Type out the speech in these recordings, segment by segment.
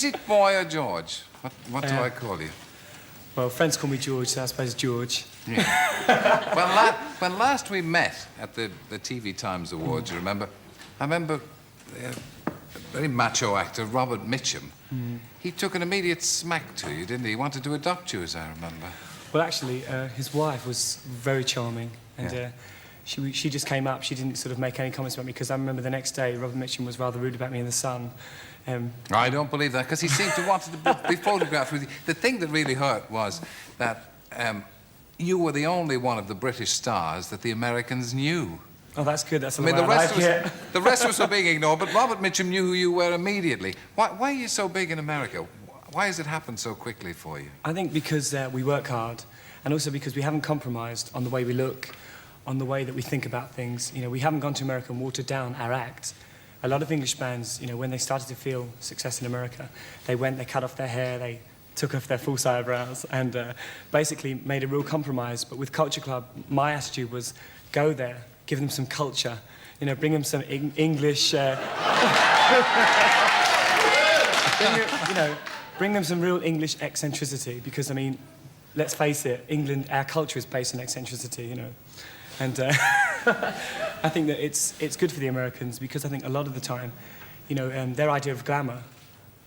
it Boy or George? What do I call you? Well, friends call me George, so I suppose George. Yeah. Well, when last we met at the TV Times Awards, you remember? I remember a very macho actor, Robert Mitchum. He took an immediate smack to you, didn't he? He wanted to adopt you, as I remember. Well, actually, his wife was very charming, and she just came up. She didn't sort of make any comments about me, because I remember the next day, Robert Mitchum was rather rude about me in The Sun. I don't believe that, because he seemed to want to be photographed with you. The thing that really hurt was that you were the only one of the British stars that the Americans knew. Oh, that's good. That's the the rest of us were being ignored, but Robert Mitchum knew who you were immediately. Why are you so big in America? Why has it happened so quickly for you? I think because we work hard, and also because we haven't compromised on the way we look, on the way that we think about things. You know, we haven't gone to America and watered down our act. A lot of English bands, you know, when they started to feel success in America, they cut off their hair, they took off their false eyebrows, and basically made a real compromise. But with Culture Club, my attitude was go there, give them some culture, you know, bring them some English... bring them some real English eccentricity, because, I mean, let's face it, England, our culture is based on eccentricity, you know. And I think that it's good for the Americans, because I think a lot of the time, you know, their idea of glamour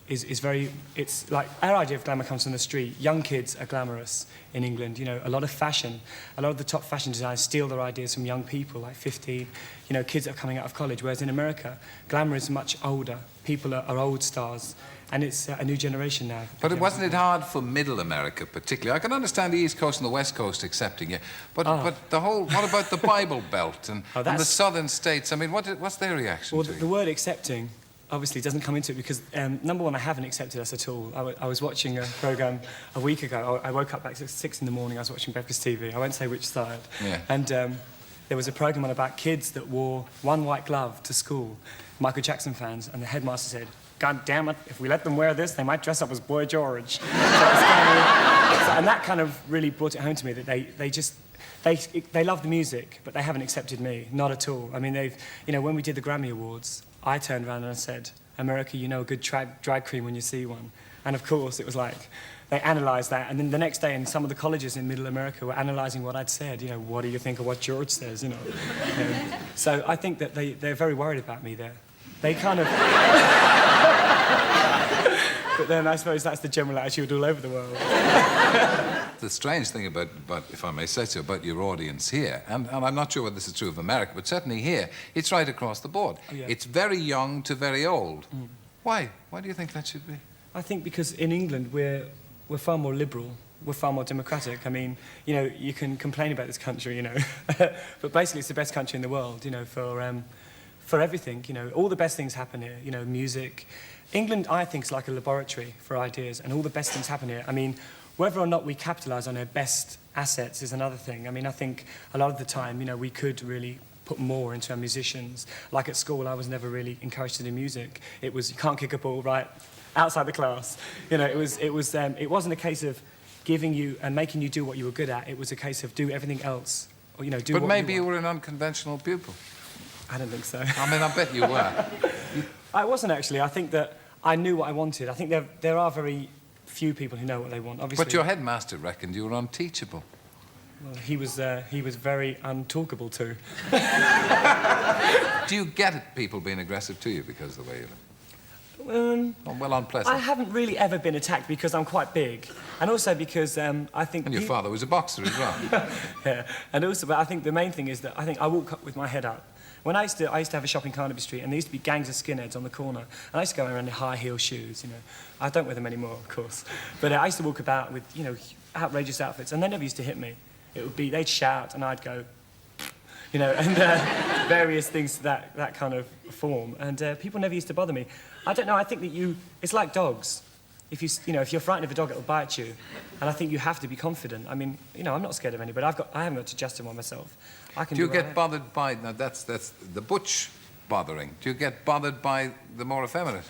is very... It's like, our idea of glamour comes from the street. Young kids are glamorous in England, you know. A lot of fashion, a lot of the top fashion designers steal their ideas from young people, like 15, you know, kids that are coming out of college. Whereas in America, glamour is much older. People are old stars. And it's a new generation now. But wasn't it hard for Middle America, particularly? I can understand the East Coast and the West Coast accepting you, but the whole... What about the Bible Belt and the southern states? I mean, what's their reaction to you? The word accepting obviously doesn't come into it, because, number one, I haven't accepted us at all. I was watching a programme a week ago. I woke up at 6 in the morning, I was watching Breakfast TV. I won't say which side. Yeah. And there was a programme on about kids that wore one white glove to school, Michael Jackson fans, and the headmaster said, God damn it, if we let them wear this, they might dress up as Boy George. And that kind of really brought it home to me, that they love the music, but they haven't accepted me, not at all. I mean, you know, when we did the Grammy Awards, I turned around and I said, America, you know a good drag queen when you see one. And of course, it was like, they analysed that, and then the next day in some of the colleges in Middle America were analysing what I'd said. You know, what do you think of what George says, you know? So I think that they're very worried about me there. They kind of... But then I suppose that's the general attitude all over the world. The strange thing about, if I may say so, about your audience here, and I'm not sure whether this is true of America, but certainly here, it's right across the board. Oh, yeah. It's very young to very old. Why? Why do you think that should be? I think because in England we're far more liberal. We're far more democratic. I mean, you know, you can complain about this country, you know, but basically it's the best country in the world, you know, for everything, you know. All the best things happen here, you know, music. England, I think, is like a laboratory for ideas, and all the best things happen here. I mean, whether or not we capitalise on our best assets is another thing. I mean, I think a lot of the time, you know, we could really put more into our musicians. Like at school, I was never really encouraged to do music. It was, you can't kick a ball right outside the class. You know, it wasn't a case of giving you and making you do what you were good at. It was a case of do everything else, or, you know, do. But what maybe you were an unconventional pupil. I don't think so. I mean, I bet you were. I wasn't, actually. I think that I knew what I wanted. I think there are very few people who know what they want, obviously. But your headmaster reckoned you were unteachable. Well, he was very untalkable too. Do you get people being aggressive to you because of the way you look? Well, unpleasant. I haven't really ever been attacked because I'm quite big. And also because I think... And your father was a boxer as well. Yeah. And also, but I think the main thing is that I think I walk up with my head up. When I used to have a shop in Carnaby Street, and there used to be gangs of skinheads on the corner, and I used to go around in high-heel shoes, you know. I don't wear them anymore, of course. But I used to walk about with, you know, outrageous outfits, and they never used to hit me. It would be, they'd shout, and I'd go, you know, and various things to that kind of form. And people never used to bother me. I don't know, I think that it's like dogs. If if you're frightened of a dog, it'll bite you. And I think you have to be confident. I mean, you know, I'm not scared of anybody. I haven't got to justify myself. I can do you get bothered by, now that's the butch bothering. Do you get bothered by the more effeminate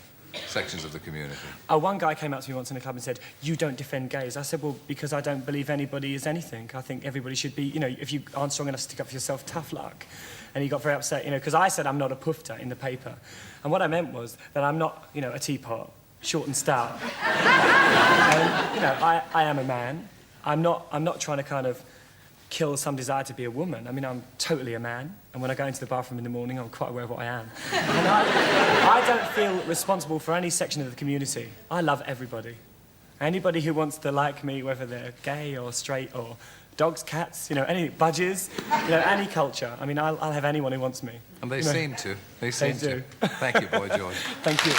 sections of the community? One guy came up to me once in a club and said, you don't defend gays. I said, well, because I don't believe anybody is anything. I think everybody should be, you know, if you aren't strong enough to stick up for yourself, tough luck. And he got very upset, you know, because I said I'm not a pufter in the paper. And what I meant was that I'm not, you know, a teapot. short and stout. You know, I am a man. I'm not trying to kind of kill some desire to be a woman. I mean, I'm totally a man, and when I go into the bathroom in the morning, I'm quite aware of what I am. And I don't feel responsible for any section of the community. I love everybody. Anybody who wants to like me, whether they're gay or straight or dogs, cats, you know, any budgies, you know, any culture. I mean, I'll have anyone who wants me. And they You know, seem to. They seem do. to. Thank you, Boy George. Thank you.